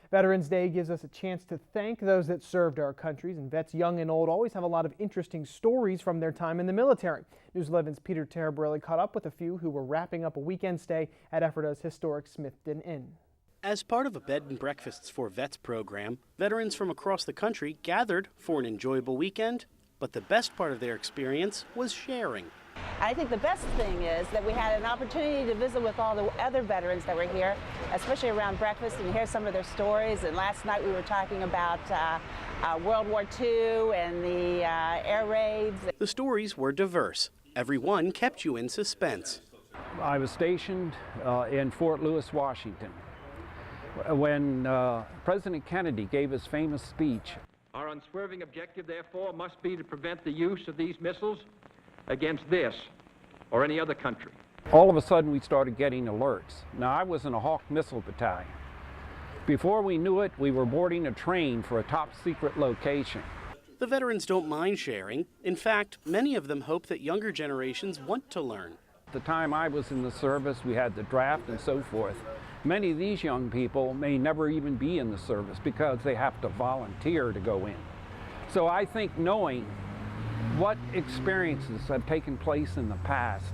Veterans Day gives us a chance to thank those that served our countries, and vets young and old always have a lot of interesting stories from their time in the military. News 11's Peter Taraborelli caught up with a few who were wrapping up a weekend stay at Ephrata's historic Smithton Inn. As part of a Bed and Breakfasts for Vets program, veterans from across the country gathered for an enjoyable weekend, but the best part of their experience was sharing. I think the best thing is that we had an opportunity to visit with all the other veterans that were here, especially around breakfast, and hear some of their stories. And last night we were talking about World War II and the air raids. The stories were diverse. Every one kept you in suspense. I was stationed in Fort Lewis, Washington, when President Kennedy gave his famous speech. Our unswerving objective, therefore, must be to prevent the use of these missiles against this or any other country. All of a sudden we started getting alerts. Now, I was in a Hawk missile battalion. Before we knew it, we were boarding a train for a top secret location. The veterans don't mind sharing. In fact, many of them hope that younger generations want to learn. At the time I was in the service, we had the draft and so forth. Many of these young people may never even be in the service because they have to volunteer to go in. So I think knowing what experiences have taken place in the past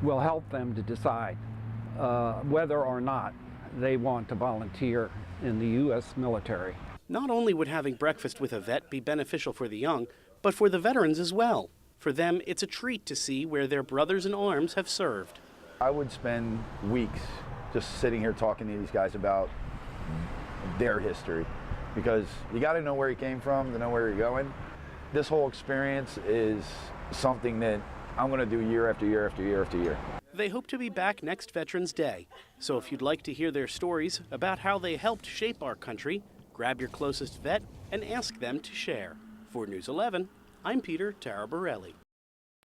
will help them to decide whether or not they want to volunteer in the U.S. military. Not only would having breakfast with a vet be beneficial for the young, but for the veterans as well. For them, it's a treat to see where their brothers in arms have served. I would spend weeks just sitting here talking to these guys about their history, because you got to know where you came from to know where you're going. This whole experience is something that I'm going to do year after year after year after year. They hope to be back next Veterans Day. So if you'd like to hear their stories about how they helped shape our country, grab your closest vet and ask them to share. For News 11, I'm Peter Taraborelli.